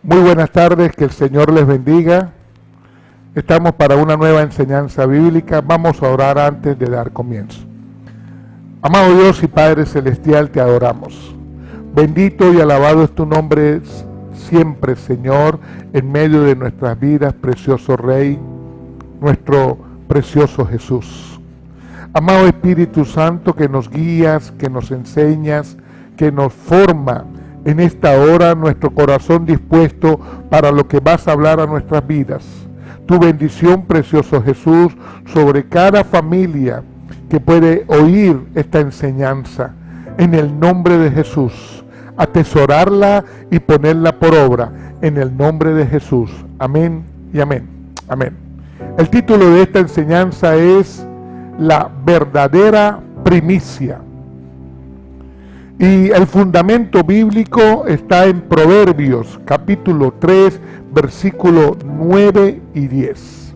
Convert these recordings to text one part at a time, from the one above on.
Muy buenas tardes, que el Señor les bendiga. Estamos para una nueva enseñanza bíblica. Vamos a orar antes de dar comienzo. Amado Dios y Padre Celestial, te adoramos. Bendito y alabado es tu nombre siempre, Señor, en medio de nuestras vidas, precioso Rey, nuestro precioso Jesús. Amado Espíritu Santo, que nos guías, que nos enseñas, que nos forma en esta hora, nuestro corazón dispuesto para lo que vas a hablar a nuestras vidas. Tu bendición, precioso Jesús, sobre cada familia que puede oír esta enseñanza. En el nombre de Jesús, atesorarla y ponerla por obra. En el nombre de Jesús. Amén y amén. Amén. El título de esta enseñanza es La verdadera primicia. Y el fundamento bíblico está en Proverbios, capítulo 3, versículos 9 y 10.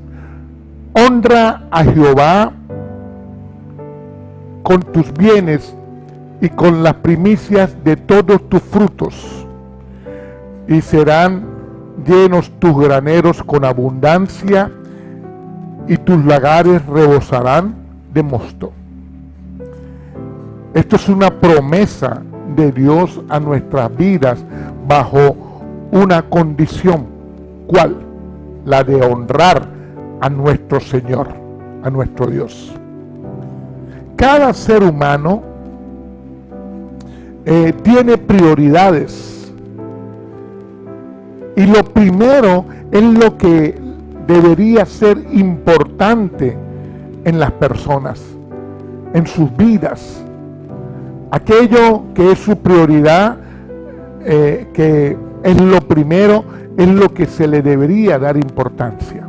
Honra a Jehová con tus bienes y con las primicias de todos tus frutos, y serán llenos tus graneros con abundancia, y tus lagares rebosarán de mosto. Esto es una promesa de Dios a nuestras vidas bajo una condición. ¿Cuál? La de honrar a nuestro Señor, a nuestro Dios. Cada ser humano tiene prioridades. Y lo primero es lo que debería ser importante en las personas, en sus vidas. Aquello que es su prioridad, que es lo primero, es lo que se le debería dar importancia.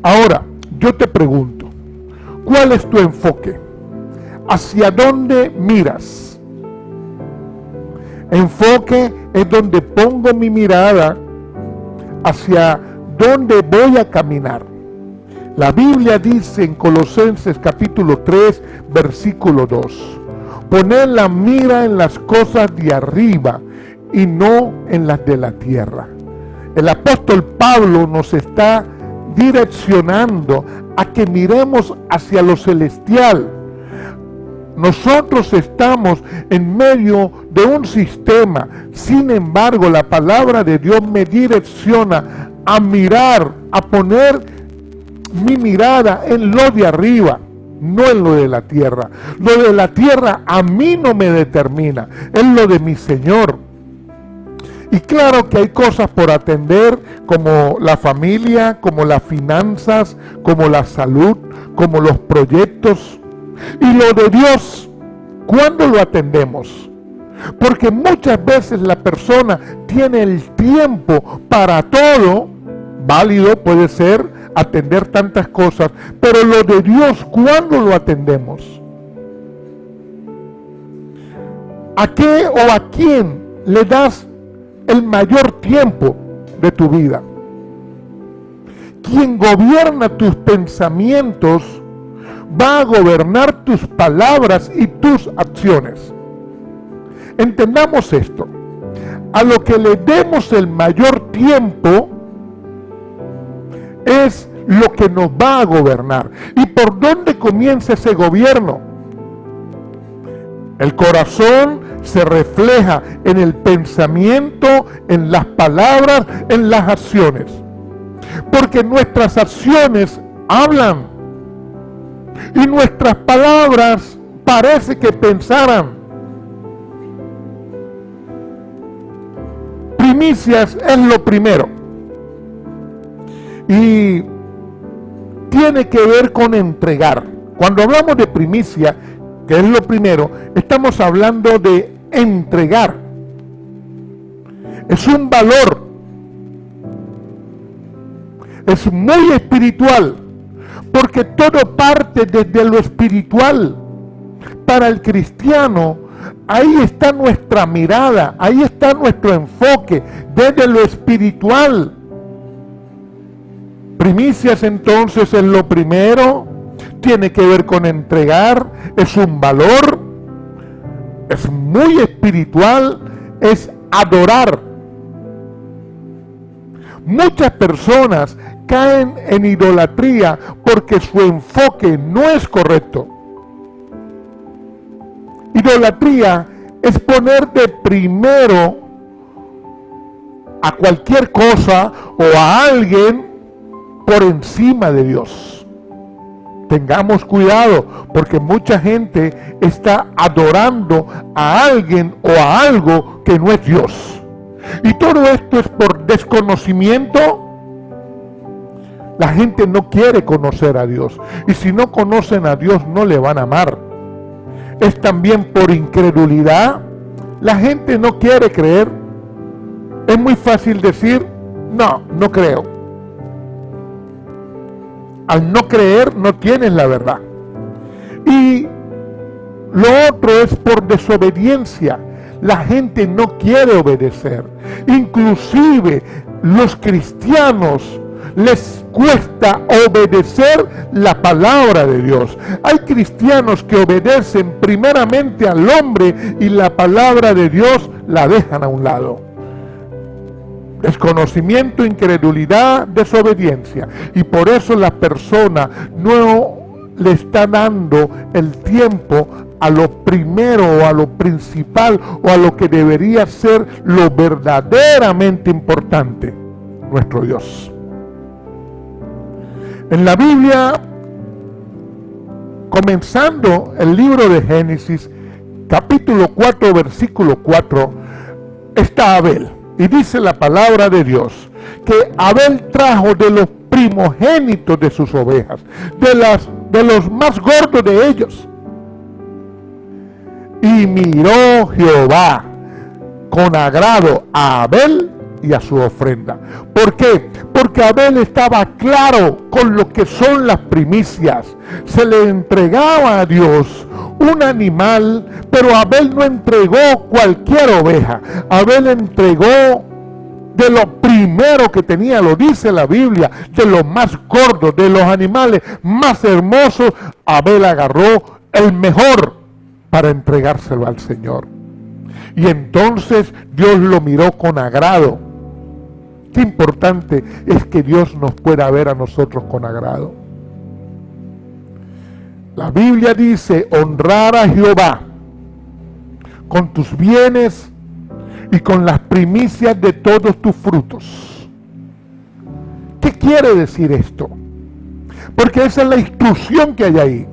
Ahora, yo te pregunto, ¿cuál es tu enfoque? ¿Hacia dónde miras? Enfoque es donde pongo mi mirada, hacia dónde voy a caminar. La Biblia dice en Colosenses capítulo 3, versículo 2. Poner la mira en las cosas de arriba y no en las de la tierra. El apóstol Pablo nos está direccionando a que miremos hacia lo celestial. Nosotros estamos en medio de un sistema, sin embargo la palabra de Dios me direcciona a mirar, a poner mi mirada en lo de arriba, no en lo de la tierra. Lo de la tierra a mí no me determina, es lo de mi Señor. Y claro que hay cosas por atender, como la familia, como las finanzas, como la salud, como los proyectos. Y lo de Dios, ¿cuándo lo atendemos? Porque muchas veces la persona tiene el tiempo para todo, válido puede ser, atender tantas cosas, pero lo de Dios, ¿cuándo lo atendemos? ¿A qué o a quién le das el mayor tiempo de tu vida? Quien gobierna tus pensamientos va a gobernar tus palabras y tus acciones. Entendamos esto. A lo que le demos el mayor tiempo es lo que nos va a gobernar. ¿Y por dónde comienza ese gobierno? El corazón se refleja en el pensamiento, en las palabras, en las acciones. Porque nuestras acciones hablan y nuestras palabras parece que pensaran. Primicias es lo primero. Y tiene que ver con entregar. Cuando hablamos de primicia, que es lo primero, estamos hablando de entregar. Es un valor. Es muy espiritual, porque todo parte desde lo espiritual. Para el cristiano, ahí está nuestra mirada, ahí está nuestro enfoque, desde lo espiritual. Primicias entonces es lo primero, tiene que ver con entregar, es un valor, es muy espiritual, es adorar. Muchas personas caen en idolatría porque su enfoque no es correcto. Idolatría es poner de primero a cualquier cosa o a alguien por encima de Dios. Tengamos cuidado, porque mucha gente está adorando a alguien o a algo que no es Dios. Y todo esto es por desconocimiento. La gente no quiere conocer a Dios. Y si no conocen a Dios, no le van a amar. Es también por incredulidad. La gente no quiere creer. Es muy fácil decir, no creo. Al no creer, no tienes la verdad. Y lo otro es por desobediencia. La gente no quiere obedecer. Inclusive los cristianos les cuesta obedecer la palabra de Dios. Hay cristianos que obedecen primeramente al hombre y la palabra de Dios la dejan a un lado. Desconocimiento, incredulidad, desobediencia. Y por eso la persona no le está dando el tiempo a lo primero o a lo principal o a lo que debería ser lo verdaderamente importante, nuestro Dios. En la Biblia, comenzando el libro de Génesis, capítulo 4, versículo 4, está Abel. Y dice la palabra de Dios que Abel trajo de los primogénitos de sus ovejas, de los más gordos de ellos. Y miró Jehová con agrado a Abel y a su ofrenda. ¿Por qué? Porque Abel estaba claro con lo que son las primicias. Se le entregaba a Dios un animal, pero Abel no entregó cualquier oveja. Abel entregó de lo primero que tenía, lo dice la Biblia, de los más gordos, de los animales más hermosos. Abel agarró el mejor para entregárselo al Señor. Y entonces Dios lo miró con agrado. Qué importante es que Dios nos pueda ver a nosotros con agrado. La Biblia dice, honrar a Jehová con tus bienes y con las primicias de todos tus frutos. ¿Qué quiere decir esto? Porque esa es la instrucción que hay ahí.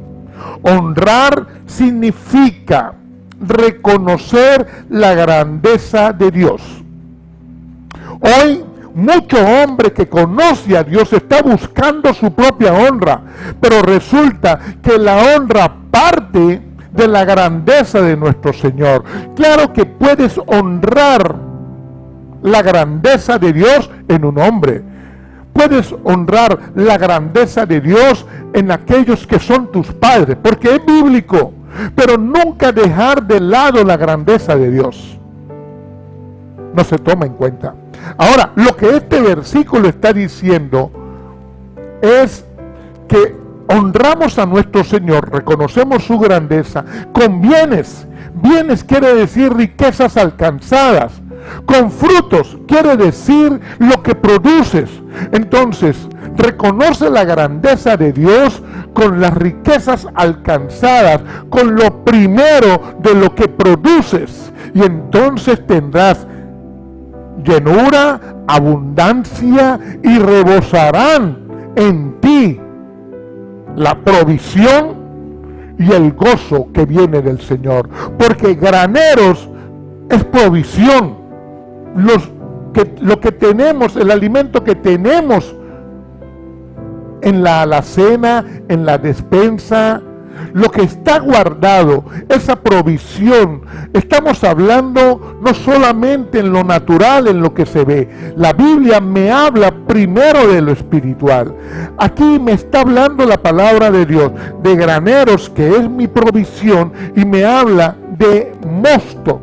Honrar significa reconocer la grandeza de Dios. Hoy, mucho hombre que conoce a Dios está buscando su propia honra, pero resulta que la honra parte de la grandeza de nuestro Señor. Claro que puedes honrar la grandeza de Dios en un hombre. Puedes honrar la grandeza de Dios en aquellos que son tus padres, porque es bíblico, pero nunca dejar de lado la grandeza de Dios. No se toma en cuenta. Ahora, lo que este versículo está diciendo es que honramos a nuestro Señor, reconocemos su grandeza con bienes. Bienes quiere decir riquezas alcanzadas. Con frutos quiere decir lo que produces. Entonces, reconoce la grandeza de Dios con las riquezas alcanzadas, con lo primero de lo que produces. Y entonces tendrás llenura, abundancia y rebosarán en ti la provisión y el gozo que viene del Señor. Porque graneros es provisión. Lo que tenemos, el alimento que tenemos en la alacena, en la despensa, lo que está guardado, esa provisión. Estamos hablando no solamente en lo natural, en lo que se ve. La Biblia me habla primero de lo espiritual. Aquí me está hablando la palabra de Dios, de graneros, que es mi provisión, y me habla de mosto.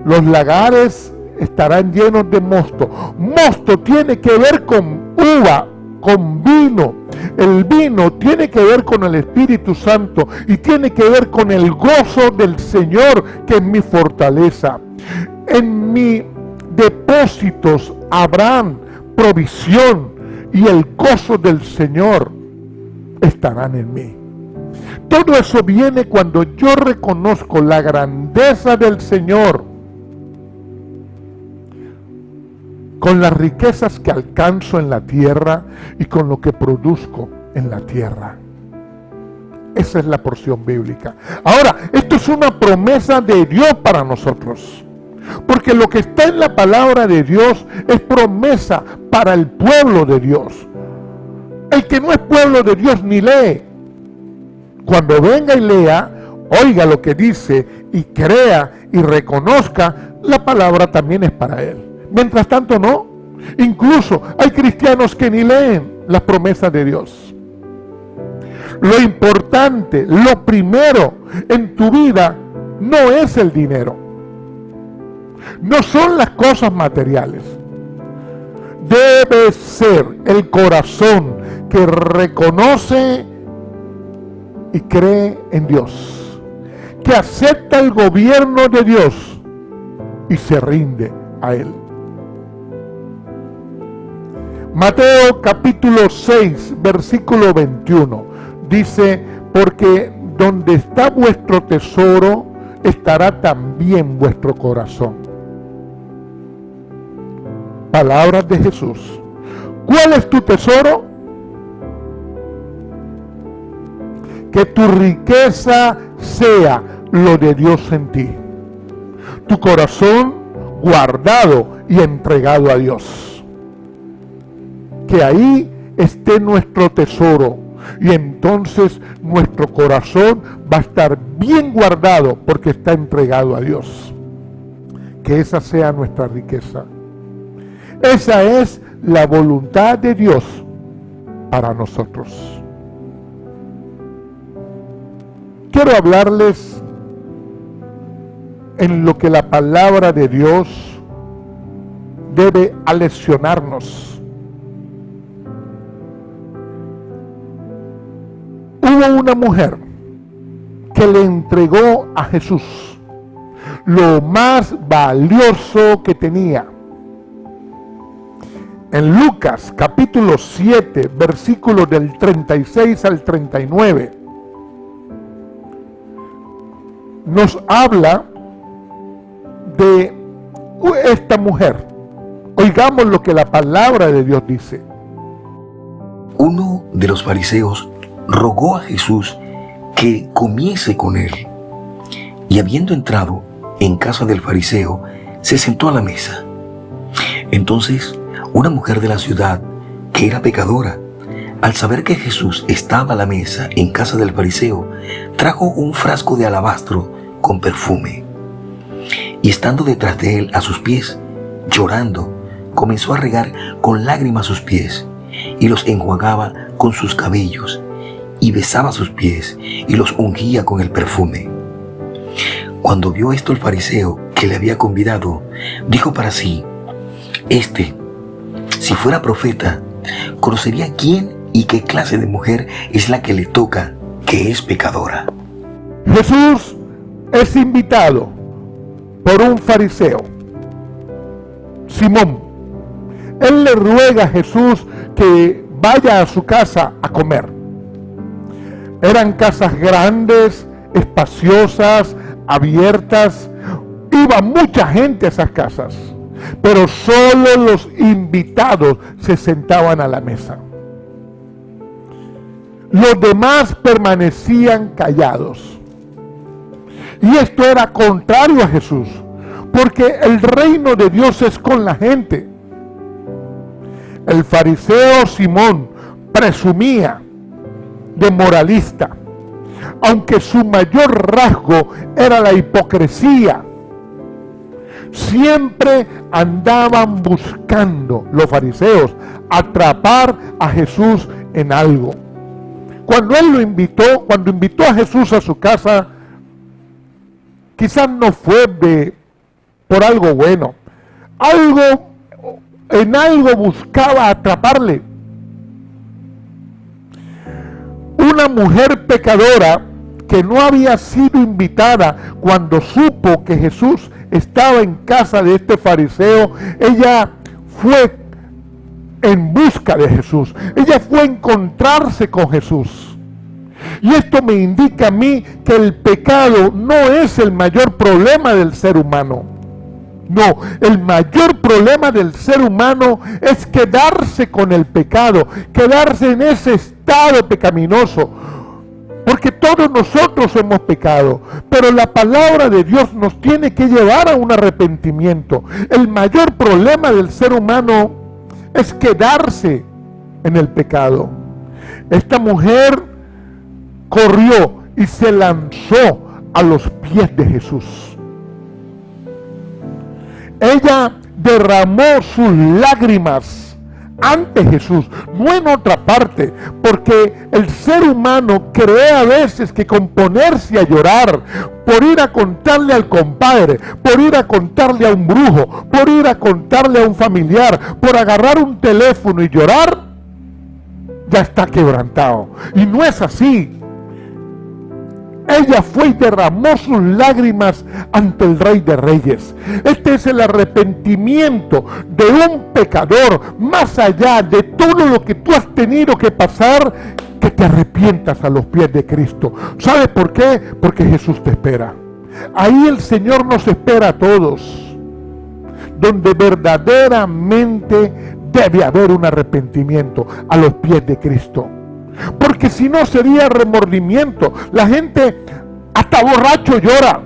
Los lagares estarán llenos de mosto. Mosto tiene que ver con uva, con vino. El vino tiene que ver con el Espíritu Santo y tiene que ver con el gozo del Señor, que es mi fortaleza. En mis depósitos habrán provisión y el gozo del Señor estarán en mí. Todo eso viene cuando yo reconozco la grandeza del Señor con las riquezas que alcanzo en la tierra y con lo que produzco en la tierra. Esa es la porción bíblica. Ahora, esto es una promesa de Dios para nosotros. Porque lo que está en la palabra de Dios es promesa para el pueblo de Dios. El que no es pueblo de Dios ni lee. Cuando venga y lea, oiga lo que dice y crea y reconozca, la palabra también es para él. Mientras tanto no. Incluso hay cristianos que ni leen las promesas de Dios. Lo importante, lo primero en tu vida no es el dinero. No son las cosas materiales. Debe ser el corazón que reconoce y cree en Dios, que acepta el gobierno de Dios y se rinde a Él. Mateo capítulo 6, versículo 21, dice, porque donde está vuestro tesoro, estará también vuestro corazón. Palabras de Jesús. ¿Cuál es tu tesoro? Que tu riqueza sea lo de Dios en ti. Tu corazón guardado y entregado a Dios. Que ahí esté nuestro tesoro. Y entonces nuestro corazón va a estar bien guardado porque está entregado a Dios. Que esa sea nuestra riqueza. Esa es la voluntad de Dios para nosotros. Quiero hablarles en lo que la palabra de Dios debe aleccionarnos. Hubo una mujer que le entregó a Jesús lo más valioso que tenía. En Lucas capítulo 7, versículos del 36 al 39, nos habla de esta mujer. Oigamos lo que la palabra de Dios dice. Uno de los fariseos rogó a Jesús que comiese con él. Y habiendo entrado en casa del fariseo, se sentó a la mesa. Entonces, una mujer de la ciudad, que era pecadora, al saber que Jesús estaba a la mesa en casa del fariseo, trajo un frasco de alabastro con perfume. Y estando detrás de él a sus pies, llorando, comenzó a regar con lágrimas sus pies, y los enjuagaba con sus cabellos, y besaba sus pies, y los ungía con el perfume. Cuando vio esto el fariseo que le había convidado, dijo para sí: si fuera profeta, conocería quién y qué clase de mujer es la que le toca, que es pecadora. Jesús es invitado por un fariseo, Simón. Él le ruega a Jesús que vaya a su casa a comer. Eran casas grandes, espaciosas, abiertas. Iba mucha gente a esas casas, pero solo los invitados se sentaban a la mesa. Los demás permanecían callados. Y esto era contrario a Jesús, porque el reino de Dios es con la gente. El fariseo Simón presumía de moralista, aunque su mayor rasgo era la hipocresía. Siempre andaban buscando los fariseos atrapar a Jesús en algo. Cuando invitó a Jesús a su casa, quizás no fue por algo bueno. En algo buscaba atraparle. Una mujer pecadora que no había sido invitada, cuando supo que Jesús estaba en casa de este fariseo, ella fue en busca de Jesús. Ella fue a encontrarse con Jesús. Y esto me indica a mí que el pecado no es el mayor problema del ser humano. No, el mayor problema del ser humano es quedarse con el pecado, quedarse en ese estado pecaminoso. Porque todos nosotros hemos pecado, pero la palabra de Dios nos tiene que llevar a un arrepentimiento. El mayor problema del ser humano es quedarse en el pecado. Esta mujer corrió y se lanzó a los pies de Jesús. Ella derramó sus lágrimas ante Jesús, no en otra parte, porque el ser humano cree a veces que con ponerse a llorar, por ir a contarle al compadre, por ir a contarle a un brujo, por ir a contarle a un familiar, por agarrar un teléfono y llorar, ya está quebrantado. Y no es así. Ella fue y derramó sus lágrimas ante el Rey de Reyes. Este es el arrepentimiento de un pecador, más allá de todo lo que tú has tenido que pasar, que te arrepientas a los pies de Cristo. ¿Sabes por qué? Porque Jesús te espera. Ahí el Señor nos espera a todos, donde verdaderamente debe haber un arrepentimiento a los pies de Cristo. Porque si no sería remordimiento. La gente hasta borracho llora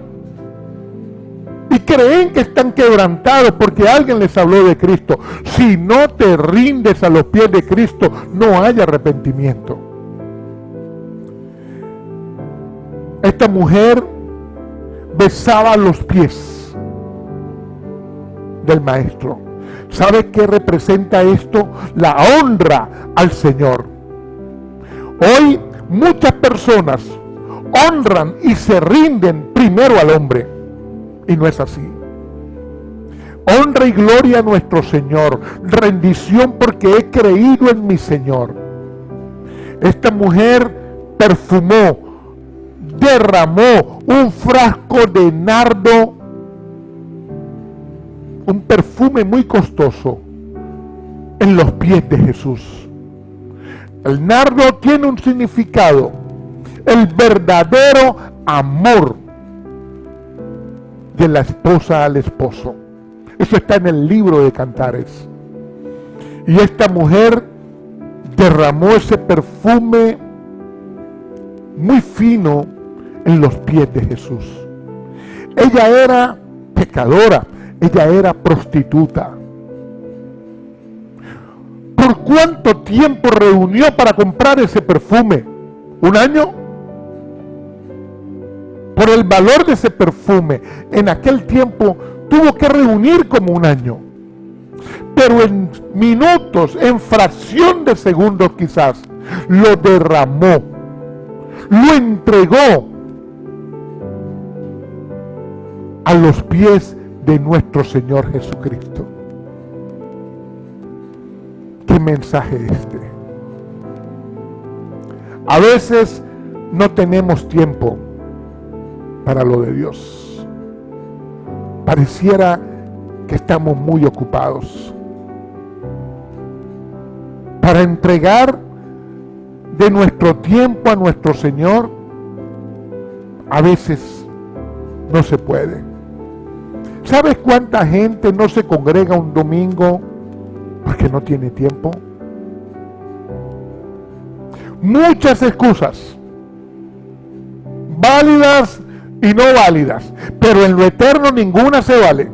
y creen que están quebrantados porque alguien les habló de Cristo. Si no te rindes a los pies de Cristo, no hay arrepentimiento. Esta mujer besaba los pies del Maestro. ¿Sabe qué representa esto? La honra al Señor. Hoy muchas personas honran y se rinden primero al hombre, y no es así. Honra y gloria a nuestro Señor, rendición porque he creído en mi Señor. Esta mujer perfumó, derramó un frasco de nardo, un perfume muy costoso, en los pies de Jesús. El nardo tiene un significado, el verdadero amor de la esposa al esposo. Eso está en el libro de Cantares. Y esta mujer derramó ese perfume muy fino en los pies de Jesús. Ella era pecadora, ella era prostituta. ¿Por cuánto tiempo reunió para comprar ese perfume? ¿Un año? Por el valor de ese perfume, en aquel tiempo tuvo que reunir como un año. Pero en minutos, en fracción de segundos quizás, lo derramó, lo entregó a los pies de nuestro Señor Jesucristo. ¿Qué mensaje este? A veces no tenemos tiempo para lo de Dios. Pareciera que estamos muy ocupados. Para entregar de nuestro tiempo a nuestro Señor, a veces no se puede. ¿Sabes cuánta gente no se congrega un domingo porque no tiene tiempo? Muchas excusas, válidas y no válidas, pero en lo eterno ninguna se vale.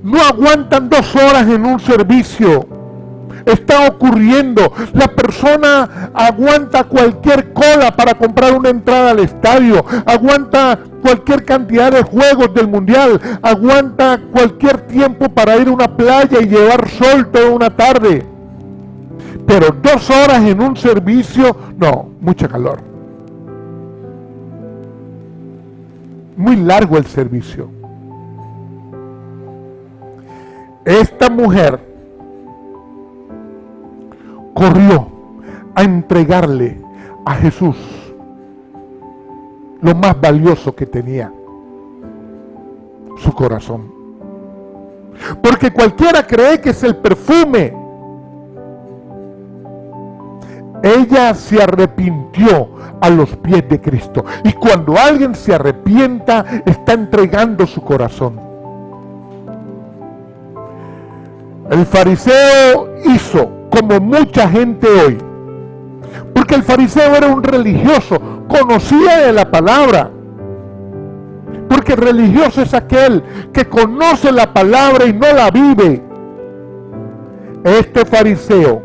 No aguantan 2 horas en un servicio. Está ocurriendo. La persona aguanta cualquier cola para comprar una entrada al estadio, aguanta cualquier cantidad de juegos del mundial, aguanta cualquier tiempo para ir a una playa y llevar sol toda una tarde. Pero 2 horas en un servicio, no, mucha calor. Muy largo el servicio. Esta mujer corrió a entregarle a Jesús lo más valioso que tenía, su corazón. porque cualquiera cree que es el perfume. Ella se arrepintió a los pies de Cristo. Y cuando alguien se arrepienta, está entregando su corazón. El fariseo hizo como mucha gente hoy, porque el fariseo era un religioso, conocía de la palabra. Porque religioso es aquel que conoce la palabra y no la vive. Este fariseo,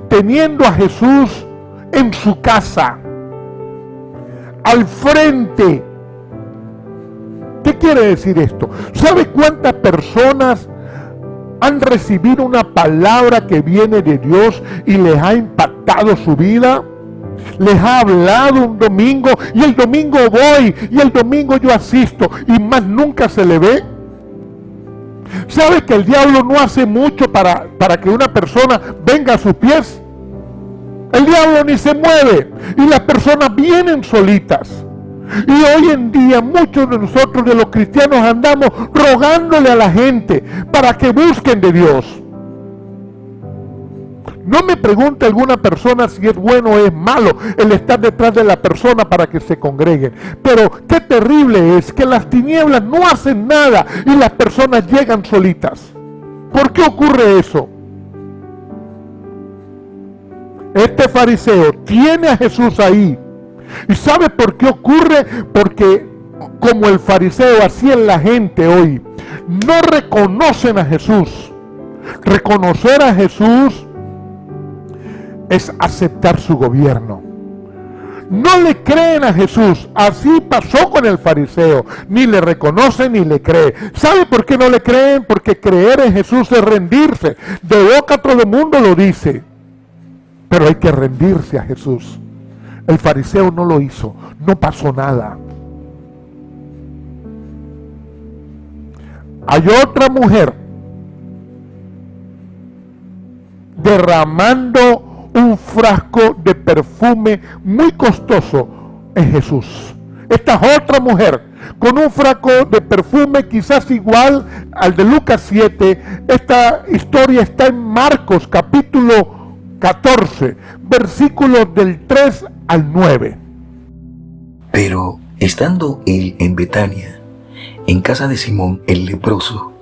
teniendo a Jesús en su casa, al frente. ¿Qué quiere decir esto? ¿Sabe cuántas personas han recibido una palabra que viene de Dios y les ha impactado su vida? Les ha hablado un domingo y el domingo voy y el domingo yo asisto y más nunca se le ve. ¿Sabe que el diablo no hace mucho para que una persona venga a sus pies? El diablo ni se mueve y las personas vienen solitas. Y hoy en día muchos de nosotros, de los cristianos, andamos rogándole a la gente para que busquen de Dios. No me pregunte alguna persona si es bueno o es malo el estar detrás de la persona para que se congreguen. Pero qué terrible es que las tinieblas no hacen nada y las personas llegan solitas. ¿Por qué ocurre eso? Este fariseo tiene a Jesús ahí. ¿Y sabe por qué ocurre? Porque como el fariseo, así es la gente hoy. No reconocen a Jesús. Reconocer a Jesús es aceptar su gobierno. No le creen a Jesús. Así pasó con el fariseo. Ni le reconoce ni le cree. ¿Sabe por qué no le creen? Porque creer en Jesús es rendirse. De boca todo el mundo lo dice. Pero hay que rendirse a Jesús. El fariseo no lo hizo. No pasó nada. Hay otra mujer derramando un frasco de perfume muy costoso en Jesús. Esta es otra mujer con un frasco de perfume quizás igual al de Lucas 7. Esta historia está en Marcos capítulo 14, versículos del 3 al 9. Pero estando él en Betania, en casa de Simón el leproso,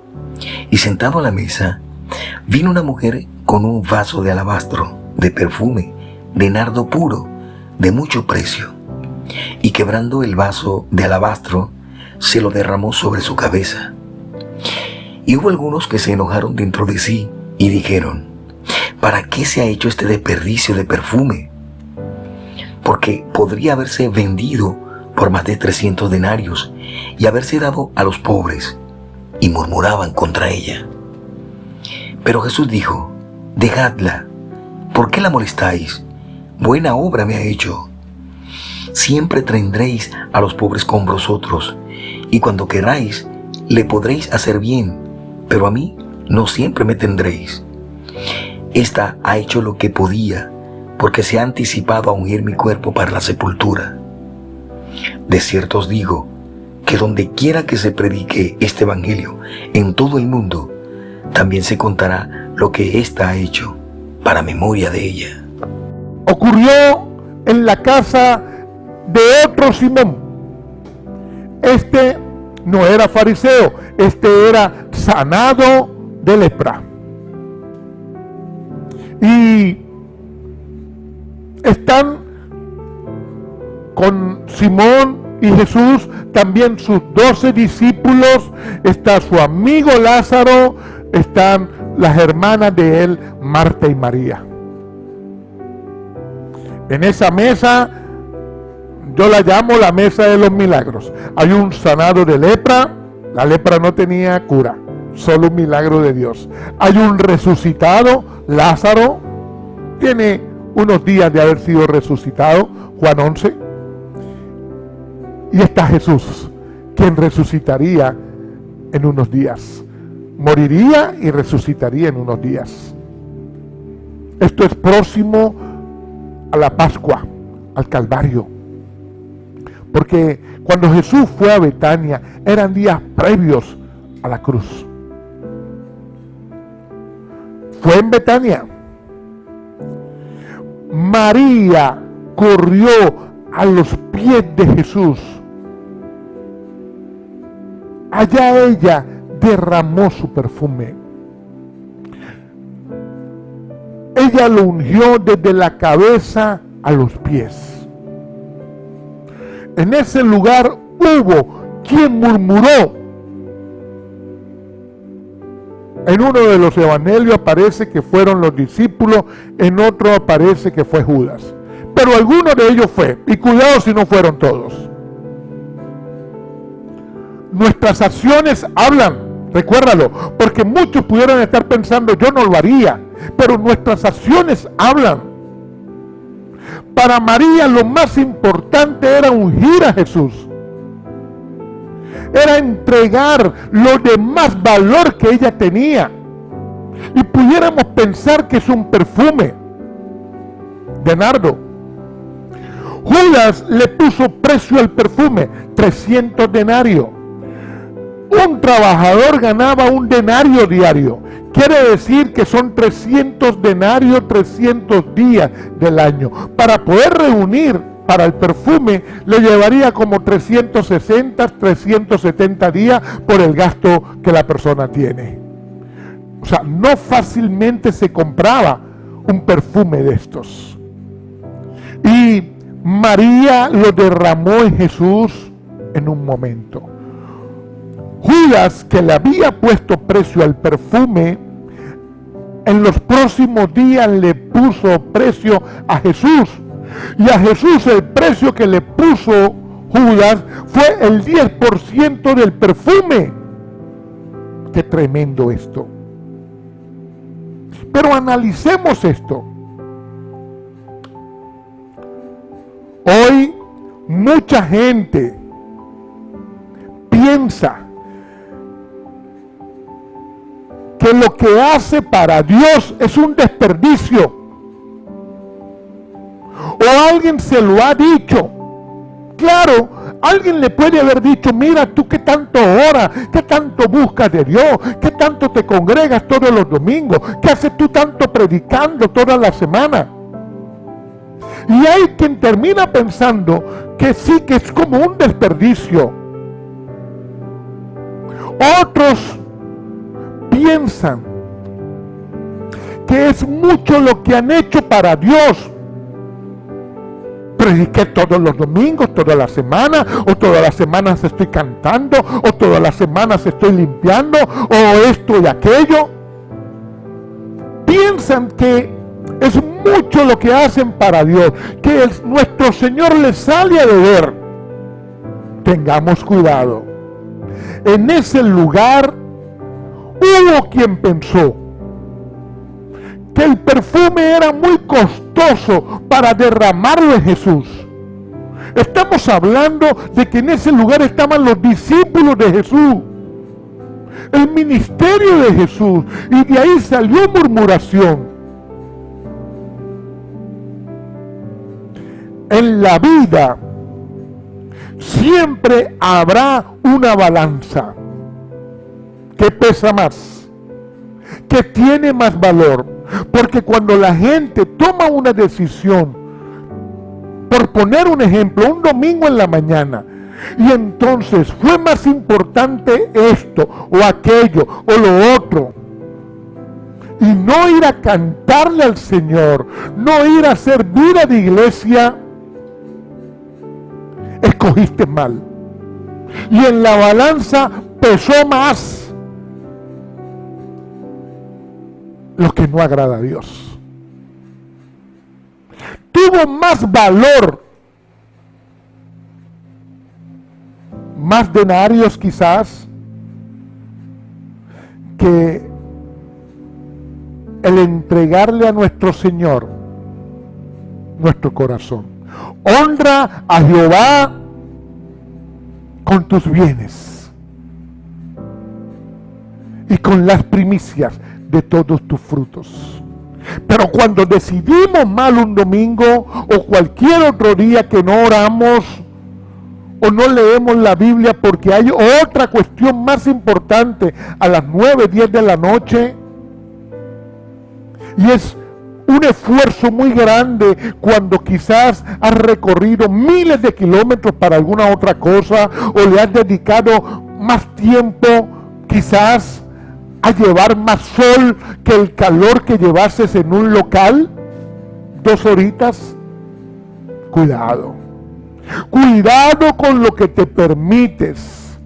y sentado a la mesa, vino una mujer con un vaso de alabastro, de perfume, de nardo puro, de mucho precio, y quebrando el vaso de alabastro, se lo derramó sobre su cabeza. Y hubo algunos que se enojaron dentro de sí, y dijeron: ¿para qué se ha hecho este desperdicio de perfume? Porque podría haberse vendido por más de 300 denarios y haberse dado a los pobres. Y murmuraban contra ella. Pero Jesús dijo: dejadla, ¿por qué la molestáis? Buena obra me ha hecho. Siempre tendréis a los pobres con vosotros, y cuando queráis, le podréis hacer bien, pero a mí no siempre me tendréis. Esta ha hecho lo que podía, porque se ha anticipado a ungir mi cuerpo para la sepultura. De cierto os digo, que donde quiera que se predique este evangelio en todo el mundo, también se contará lo que ésta ha hecho, para memoria de ella. Ocurrió en la casa de otro Simón. Este no era fariseo, este era sanado de lepra. Y están con Simón y Jesús también sus 12 discípulos, está su amigo Lázaro, están las hermanas de él, Marta y María. En esa mesa, yo la llamo la mesa de los milagros. Hay un sanado de lepra, la lepra no tenía cura, solo un milagro de Dios. Hay un resucitado, Lázaro, tiene unos días de haber sido resucitado, Juan 11. Y está Jesús, quien resucitaría en unos días. Moriría y resucitaría en unos días. Esto es próximo a la Pascua, al Calvario. Porque cuando Jesús fue a Betania, eran días previos a la cruz. Fue en Betania. María corrió a los pies de Jesús. Allá ella derramó su perfume. Ella lo ungió desde la cabeza a los pies. En ese lugar hubo quien murmuró. En uno de los evangelios aparece que fueron los discípulos, en otro aparece que fue Judas. Pero alguno de ellos fue, y cuidado si no fueron todos. Nuestras acciones hablan, recuérdalo, porque muchos pudieran estar pensando, yo no lo haría, pero nuestras acciones hablan. Para María lo más importante era ungir a Jesús. Era entregar lo de más valor que ella tenía. Y pudiéramos pensar que es un perfume de nardo. Judas le puso precio al perfume, 300 denarios. Un trabajador ganaba un denario diario. Quiere decir que son 300 denarios, 300 días del año. Para poder reunir para el perfume le llevaría como 360, 370 días por el gasto que la persona tiene. O sea, no fácilmente se compraba un perfume de estos. Y María lo derramó en Jesús en un momento. Judas, que le había puesto precio al perfume, en los próximos días le puso precio a Jesús. Y a Jesús el precio que le puso Judas fue el 10% del perfume. Qué tremendo esto. Pero analicemos esto. Hoy mucha gente piensa que lo que hace para Dios es un desperdicio. O alguien se lo ha dicho. Claro, alguien le puede haber dicho, mira tú qué tanto oras, qué tanto buscas de Dios, qué tanto te congregas todos los domingos, qué haces tú tanto predicando toda la semana. Y hay quien termina pensando que sí, que es como un desperdicio. Otros piensan que es mucho lo que han hecho para Dios. Prediqué todos los domingos, toda la semana, o todas las semanas estoy cantando, o todas las semanas estoy limpiando, o esto y aquello. Piensan que es mucho lo que hacen para Dios, que nuestro Señor les sale a deber. Tengamos cuidado. En ese lugar hubo quien pensó que el perfume era muy costoso para derramarlo en Jesús. Estamos hablando de que en ese lugar estaban los discípulos de Jesús, el ministerio de Jesús, y de ahí salió murmuración. En la vida siempre habrá una balanza que pesa más, que tiene más valor. Porque cuando la gente toma una decisión, por poner un ejemplo, un domingo en la mañana, y entonces fue más importante esto o aquello o lo otro, y no ir a cantarle al Señor, no ir a hacer vida de iglesia, escogiste mal. Y en la balanza pesó más lo que no agrada a Dios. Tuvo más valor, más denarios quizás, que el entregarle a nuestro Señor nuestro corazón. Honra a Jehová con tus bienes y con las primicias de todos tus frutos. Pero cuando decidimos mal un domingo o cualquier otro día que no oramos o no leemos la Biblia porque hay otra cuestión más importante a las 9, 10 de la noche, Y es un esfuerzo muy grande cuando quizás has recorrido miles de kilómetros para alguna otra cosa, o le has dedicado más tiempo quizás a llevar más sol que el calor que llevases en un local. 2 horitas. Cuidado. Cuidado con lo que te permites.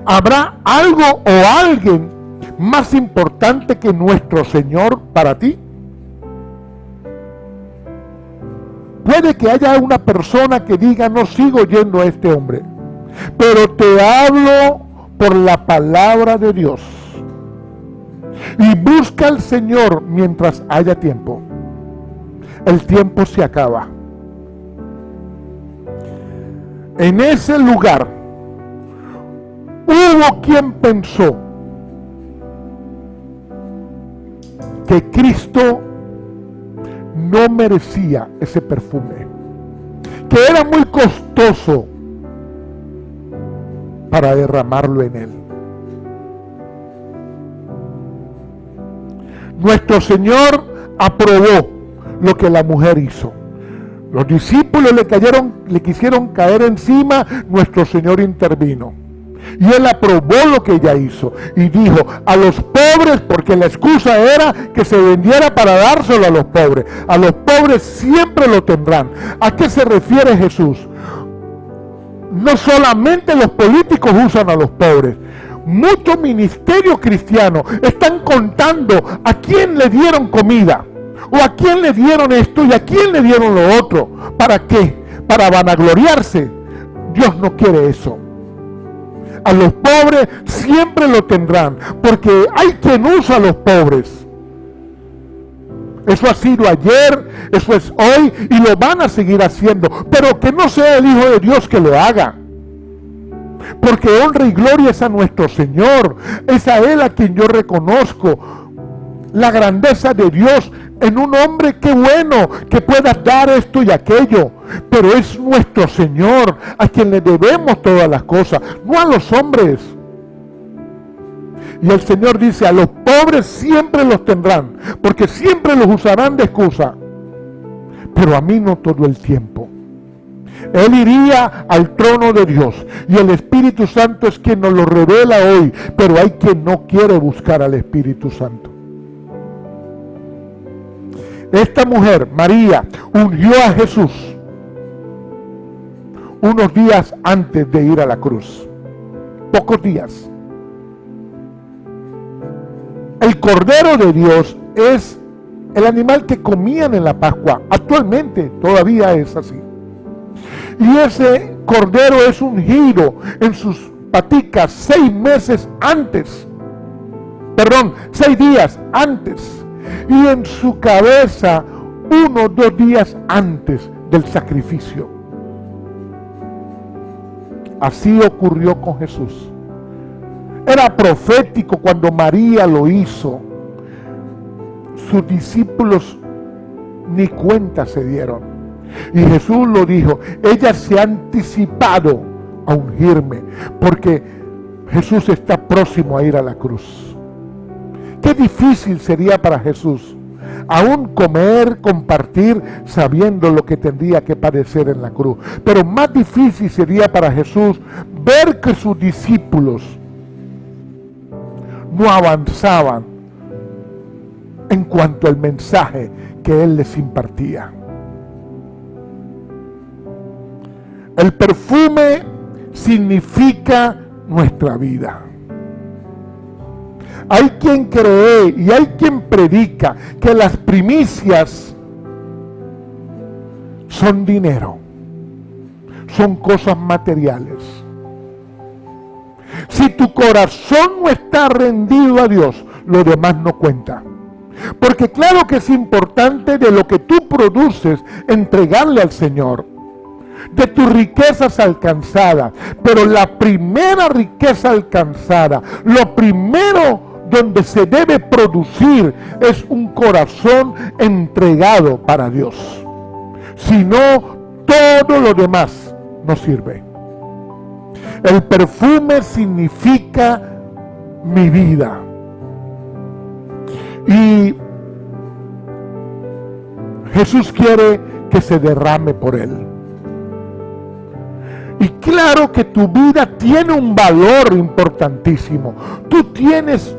¿Habrá algo o alguien más importante que nuestro Señor para ti? Puede que haya una persona que diga: no sigo yendo a este hombre, pero te hablo por la palabra de Dios. Y busca al Señor mientras haya tiempo. El tiempo se acaba. En ese lugar hubo quien pensó que Cristo no merecía ese perfume, que era muy costoso para derramarlo en él. Nuestro Señor aprobó lo que la mujer hizo. Los discípulos le quisieron caer encima. Nuestro Señor intervino y Él aprobó lo que ella hizo y dijo: a los pobres, porque la excusa era que se vendiera para dárselo a los pobres. A los pobres siempre lo tendrán. ¿A qué se refiere Jesús? No solamente los políticos usan a los pobres. Muchos ministerios cristianos están contando a quién le dieron comida, o a quién le dieron esto y a quién le dieron lo otro. ¿Para qué? Para vanagloriarse. Dios no quiere eso. A los pobres siempre lo tendrán, porque hay quien usa a los pobres. Eso ha sido ayer, eso es hoy y lo van a seguir haciendo, pero que no sea el Hijo de Dios que lo haga. Porque honra y gloria es a nuestro Señor, es a Él a quien yo reconozco la grandeza de Dios en un hombre. Qué bueno que pueda dar esto y aquello, pero es nuestro Señor a quien le debemos todas las cosas, no a los hombres. Y el Señor dice: a los pobres siempre los tendrán, porque siempre los usarán de excusa, pero a mí no todo el tiempo. Él iría al trono de Dios y el Espíritu Santo es quien nos lo revela hoy, pero hay quien no quiere buscar al Espíritu Santo. Esta mujer, María, ungió a Jesús unos días antes de ir a la cruz. Pocos días. El Cordero de Dios es el animal que comían en la Pascua. Actualmente todavía es así. Y ese Cordero es ungido en sus paticas 6 días antes. Y en su cabeza 1 o 2 días antes del sacrificio. Así ocurrió con Jesús. Era profético cuando María lo hizo. Sus discípulos ni cuenta se dieron. Y Jesús lo dijo: ella se ha anticipado a ungirme, porque Jesús está próximo a ir a la cruz. Qué difícil sería para Jesús aún comer, compartir, sabiendo lo que tendría que padecer en la cruz. Pero más difícil sería para Jesús ver que sus discípulos no avanzaban en cuanto al mensaje que Él les impartía. El perfume significa nuestra vida. Hay quien cree y hay quien predica que las primicias son dinero, son cosas materiales. Si tu corazón no está rendido a Dios, lo demás no cuenta. Porque claro que es importante de lo que tú produces entregarle al Señor, de tus riquezas alcanzadas, pero la primera riqueza alcanzada, lo primero donde se debe producir es un corazón entregado para Dios. Si no, todo lo demás no sirve. El perfume significa mi vida. Y Jesús quiere que se derrame por él. Y claro que tu vida tiene un valor importantísimo. Tú tienes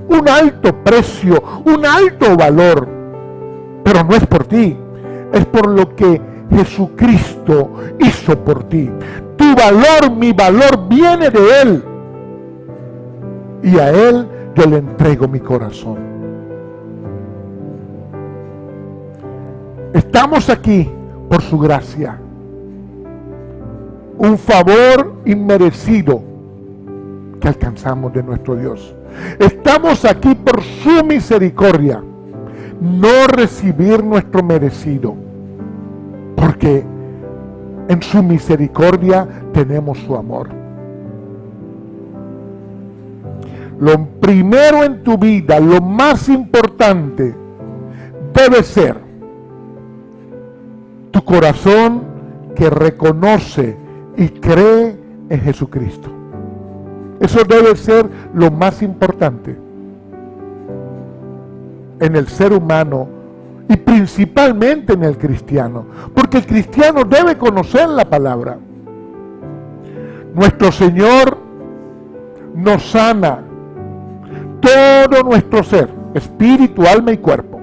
un alto precio, un alto valor, pero no es por ti, es por lo que Jesucristo hizo por ti. Tu valor, mi valor viene de Él, y a Él yo le entrego mi corazón. Estamos aquí por su gracia, un favor inmerecido que alcanzamos de nuestro Dios. Estamos aquí por su misericordia, no recibir nuestro merecido, porque en su misericordia tenemos su amor. Lo primero en tu vida, lo más importante, debe ser tu corazón que reconoce y cree en Jesucristo. Eso debe ser lo más importante en el ser humano y principalmente en el cristiano, porque el cristiano debe conocer la palabra. Nuestro Señor nos sana todo nuestro ser, espíritu, alma y cuerpo.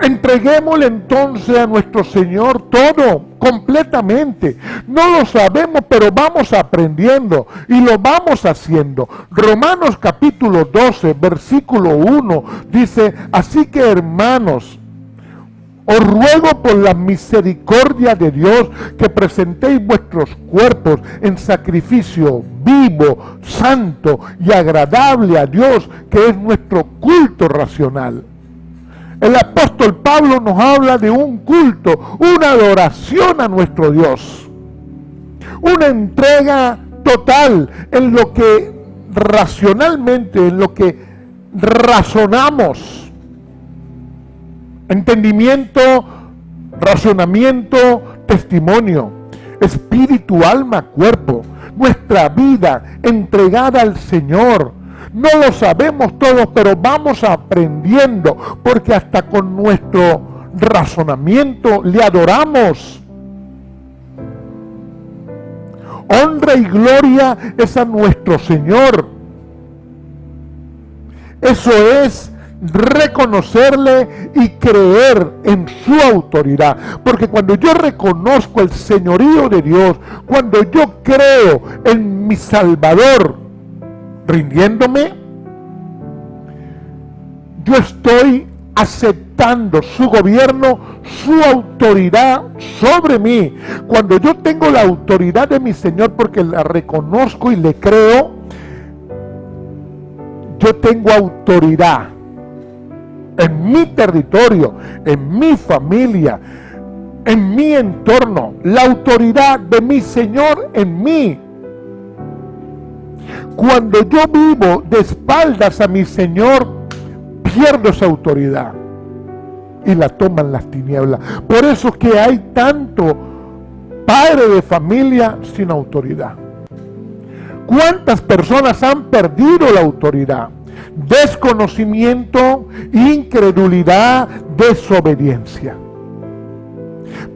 Entreguémosle entonces a nuestro Señor todo, completamente. No lo sabemos, pero vamos aprendiendo y lo vamos haciendo. Romanos capítulo 12, versículo 1 dice: así que, hermanos, os ruego por la misericordia de Dios que presentéis vuestros cuerpos en sacrificio vivo, santo y agradable a Dios, que es nuestro culto racional. El apóstol Pablo nos habla de un culto, una adoración a nuestro Dios, una entrega total en lo que racionalmente, en lo que razonamos. Entendimiento, razonamiento, testimonio, espíritu, alma, cuerpo, nuestra vida entregada al Señor. No lo sabemos todos, pero vamos aprendiendo, porque hasta con nuestro razonamiento le adoramos. Honra y gloria es a nuestro Señor. Eso es reconocerle y creer en su autoridad, porque cuando yo reconozco el señorío de Dios, cuando yo creo en mi Salvador, rindiéndome, yo estoy aceptando su gobierno, su autoridad sobre mí. Cuando yo tengo la autoridad de mi Señor porque la reconozco y le creo, yo tengo autoridad en mi territorio, en mi familia, en mi entorno, la autoridad de mi Señor en mí. Cuando yo vivo de espaldas a mi Señor, pierdo esa autoridad y la toman las tinieblas. Por eso es que hay tanto padre de familia sin autoridad. ¿Cuántas personas han perdido la autoridad? Desconocimiento, incredulidad, desobediencia.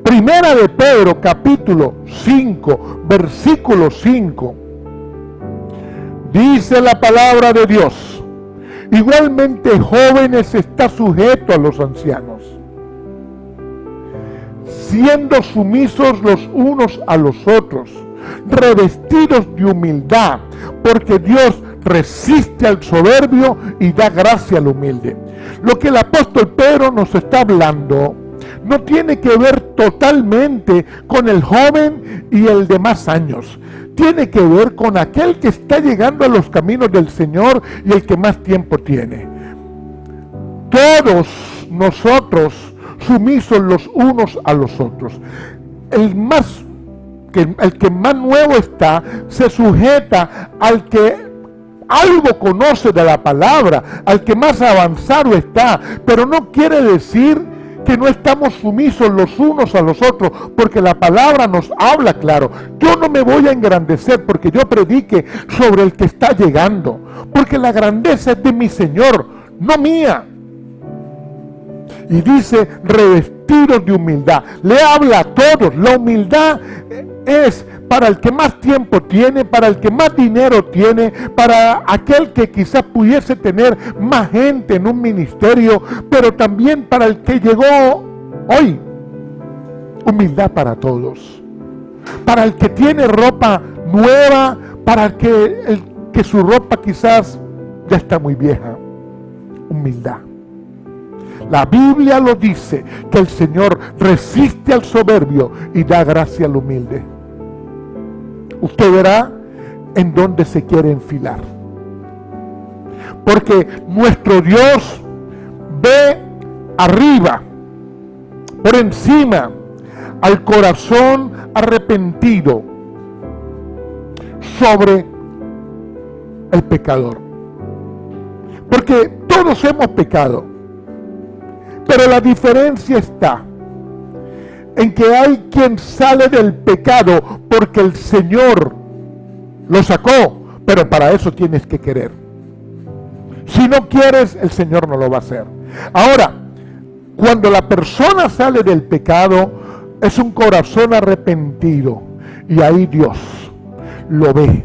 Primera de Pedro, capítulo 5, versículo 5. Dice la palabra de Dios: igualmente, jóvenes, está sujeto a los ancianos, siendo sumisos los unos a los otros, revestidos de humildad, porque Dios resiste al soberbio y da gracia al humilde. Lo que el apóstol Pedro nos está hablando no tiene que ver totalmente con el joven y el de más años. Tiene que ver con aquel que está llegando a los caminos del Señor y el que más tiempo tiene. Todos nosotros sumisos los unos a los otros. El que más nuevo está, se sujeta al que algo conoce de la palabra, al que más avanzado está, pero no quiere decir que no estamos sumisos los unos a los otros, porque la palabra nos habla claro. Yo no me voy a engrandecer porque yo predique sobre el que está llegando, porque la grandeza es de mi Señor, no mía. Y dice revestidos de humildad. Le habla a todos. La humildad es para el que más tiempo tiene, para el que más dinero tiene, para aquel que quizás pudiese tener más gente en un ministerio, pero también para el que llegó hoy. Humildad para todos. Para el que tiene ropa nueva, para el que su ropa quizás ya está muy vieja. Humildad. La Biblia lo dice, que el Señor resiste al soberbio y da gracia al humilde. Usted verá en dónde se quiere enfilar. Porque nuestro Dios ve arriba, por encima, al corazón arrepentido sobre el pecador. Porque todos hemos pecado. Pero la diferencia está en que hay quien sale del pecado porque el Señor lo sacó, pero para eso tienes que querer. Si no quieres, el Señor no lo va a hacer. Ahora, cuando la persona sale del pecado, es un corazón arrepentido, y ahí Dios lo ve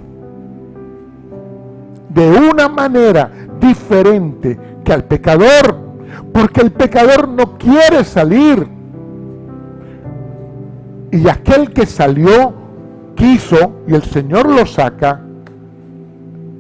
de una manera diferente que al pecador, porque el pecador no quiere salir. Y aquel que salió, quiso, y el Señor lo saca,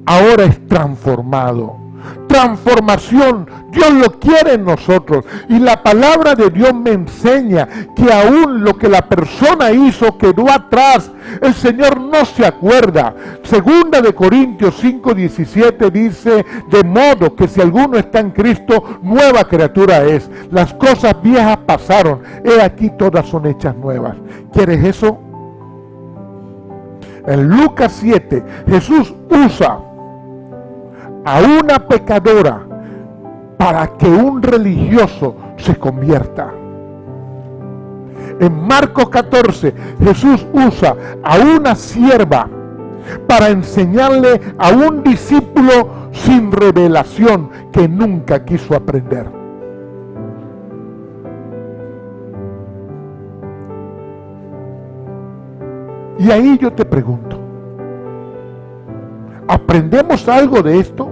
ahora es transformado. Transformación, Dios lo quiere en nosotros. Y la palabra de Dios me enseña que aún lo que la persona hizo quedó atrás. El Señor no se acuerda. Segunda de Corintios 5:17 dice: de modo que si alguno está en Cristo, nueva criatura es. Las cosas viejas pasaron, he aquí todas son hechas nuevas. ¿Quieres eso? En Lucas 7, Jesús usa a una pecadora para que un religioso se convierta. En Marcos 14, Jesús usa a una sierva para enseñarle a un discípulo sin revelación que nunca quiso aprender. Y ahí yo te pregunto, ¿aprendemos algo de esto?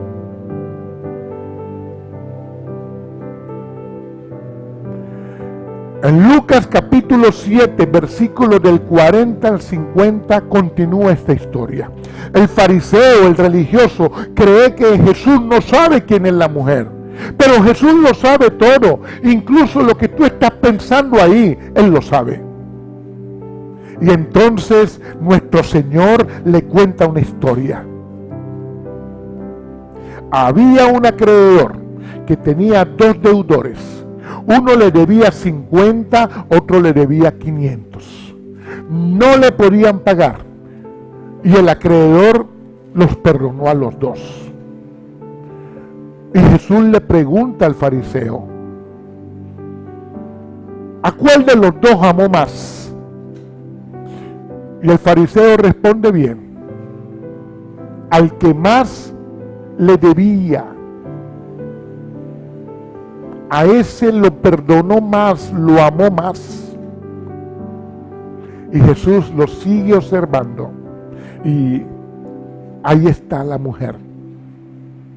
En Lucas capítulo 7, versículos del 40 al 50, continúa esta historia. El fariseo, el religioso, cree que Jesús no sabe quién es la mujer. Pero Jesús lo sabe todo, incluso lo que tú estás pensando ahí, Él lo sabe. Y entonces nuestro Señor le cuenta una historia. Había un acreedor que tenía dos deudores. Uno le debía 50, otro le debía 500. No le podían pagar. Y el acreedor los perdonó a los dos. Y Jesús le pregunta al fariseo: ¿a cuál de los dos amó más? Y el fariseo responde bien: al que más le debía. A ese lo perdonó más, lo amó más. Y Jesús lo sigue observando. Y ahí está la mujer,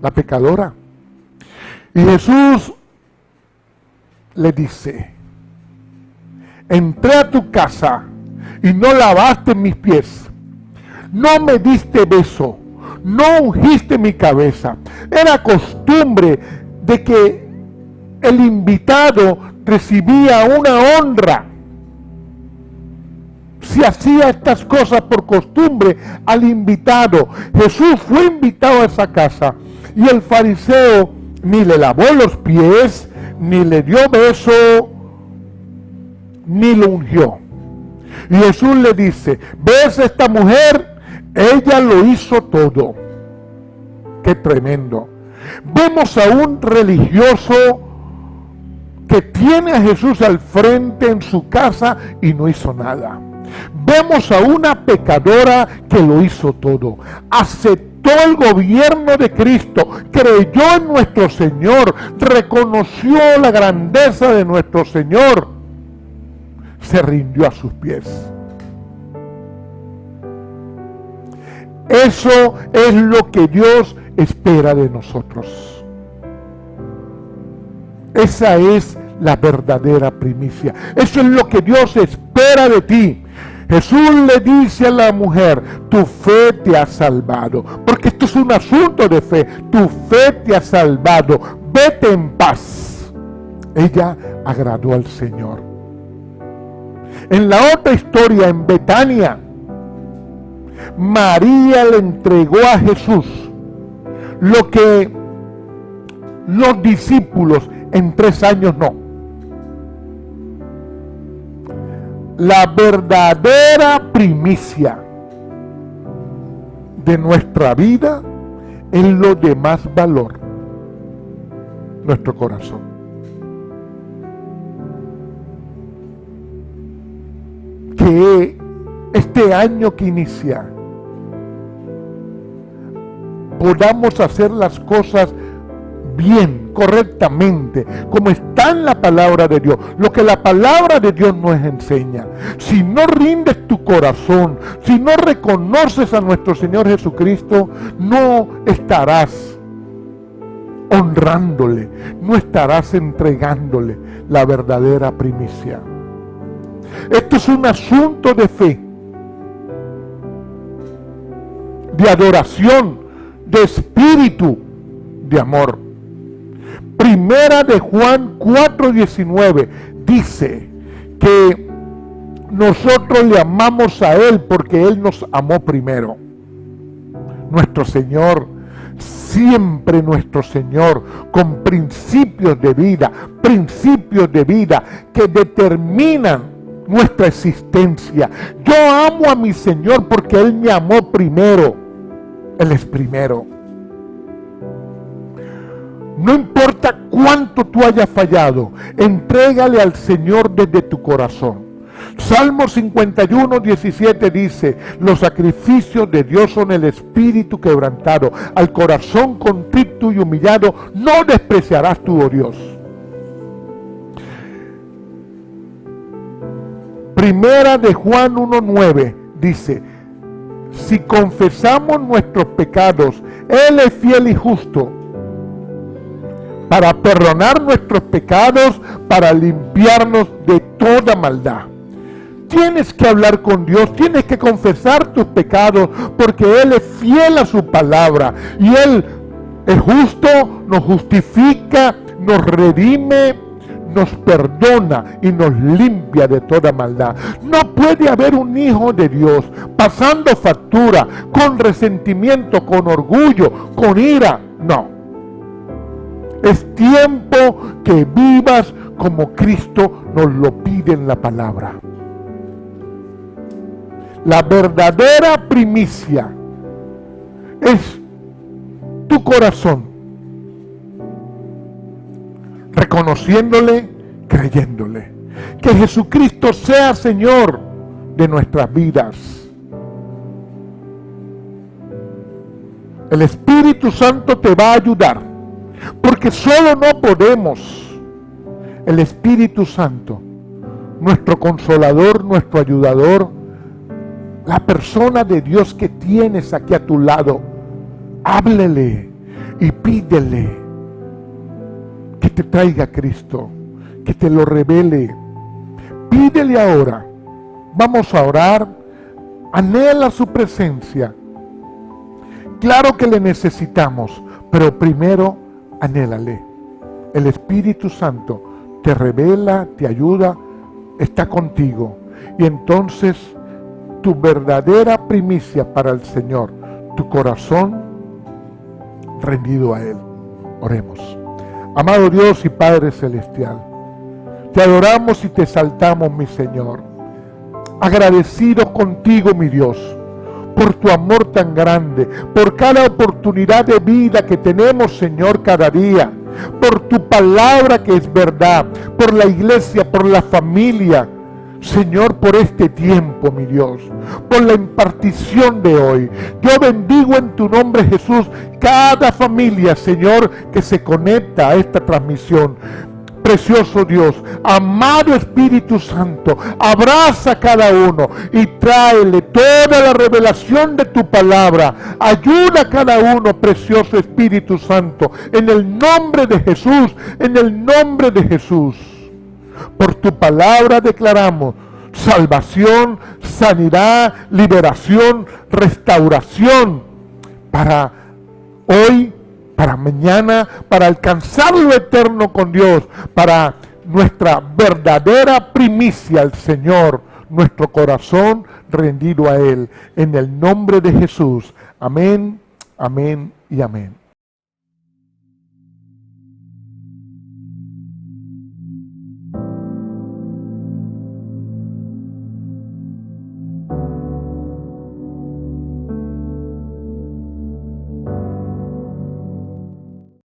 la pecadora. Y Jesús le dice: entré a tu casa y no lavaste mis pies, no me diste beso, no ungiste mi cabeza. Era costumbre de que el invitado recibía una honra. Se hacía estas cosas por costumbre al invitado. Jesús fue invitado a esa casa y el fariseo ni le lavó los pies, ni le dio beso, ni lo ungió. Y Jesús le dice: ¿ves esta mujer? Ella lo hizo todo. ¡Qué tremendo! Vemos a un religioso que tiene a Jesús al frente en su casa y no hizo nada. Vemos a una pecadora que lo hizo todo. Hace aceptó el gobierno de Cristo, creyó en nuestro Señor, reconoció la grandeza de nuestro Señor, se rindió a sus pies. Eso es lo que Dios espera de nosotros. Esa es la verdadera primicia. Eso es lo que Dios espera de ti. Jesús le dice a la mujer, tu fe te ha salvado. Porque esto es un asunto de fe. Tu fe te ha salvado. Vete en paz. Ella agradó al Señor. En la otra historia, en Betania, María le entregó a Jesús lo que los discípulos en 3 años no. La verdadera primicia de nuestra vida es lo de más valor, nuestro corazón. Que este año que inicia podamos hacer las cosas bien, correctamente, como está en la palabra de Dios, lo que la palabra de Dios nos enseña. Si no rindes tu corazón, si no reconoces a nuestro Señor Jesucristo, no estarás honrándole, no estarás entregándole la verdadera primicia. Esto es un asunto de fe, de adoración, de espíritu, de amor. Primera de Juan 4:19 dice que nosotros le amamos a Él porque Él nos amó primero. Nuestro Señor, siempre nuestro Señor, con principios de vida que determinan nuestra existencia. Yo amo a mi Señor porque Él me amó primero. Él es primero. No importa cuánto tú hayas fallado, entrégale al Señor desde tu corazón. Salmo 51:17 dice, los sacrificios de Dios son el espíritu quebrantado, al corazón contrito y humillado no despreciarás tú, oh Dios. Primera de Juan 1:9 dice, si confesamos nuestros pecados, Él es fiel y justo para perdonar nuestros pecados, para limpiarnos de toda maldad. Tienes que hablar con Dios, tienes que confesar tus pecados, porque Él es fiel a su palabra, y Él es justo, nos justifica, nos redime, nos perdona y nos limpia de toda maldad. No puede haber un hijo de Dios pasando factura, con resentimiento, con orgullo, con ira. No. Es tiempo que vivas como Cristo nos lo pide en la palabra. La verdadera primicia es tu corazón, reconociéndole, creyéndole. Que Jesucristo sea Señor de nuestras vidas. El Espíritu Santo te va a ayudar, porque solo no podemos. El Espíritu Santo, nuestro consolador, nuestro ayudador, la persona de Dios que tienes aquí a tu lado, háblele y pídele que te traiga a Cristo, que te lo revele. Pídele ahora. Vamos a orar. Anhela su presencia. Claro que le necesitamos, pero primero anhélale. El Espíritu Santo te revela, te ayuda, está contigo. Y entonces tu verdadera primicia para el Señor, tu corazón rendido a Él. Oremos. Amado Dios y Padre Celestial, te adoramos y te exaltamos, mi Señor. Agradecidos contigo, mi Dios, por tu amor tan grande, por cada oportunidad de vida que tenemos, Señor, cada día, por tu palabra que es verdad, por la iglesia, por la familia. Señor, por este tiempo, mi Dios, por la impartición de hoy. Yo bendigo en tu nombre, Jesús, cada familia, Señor, que se conecta a esta transmisión. Precioso Dios, amado Espíritu Santo, abraza a cada uno y tráele toda la revelación de tu palabra. Ayuda a cada uno, precioso Espíritu Santo, en el nombre de Jesús, en el nombre de Jesús. Por tu palabra declaramos salvación, sanidad, liberación, restauración para hoy, para mañana, para alcanzar lo eterno con Dios, para nuestra verdadera primicia al Señor, nuestro corazón rendido a Él. En el nombre de Jesús. Amén, amén y amén.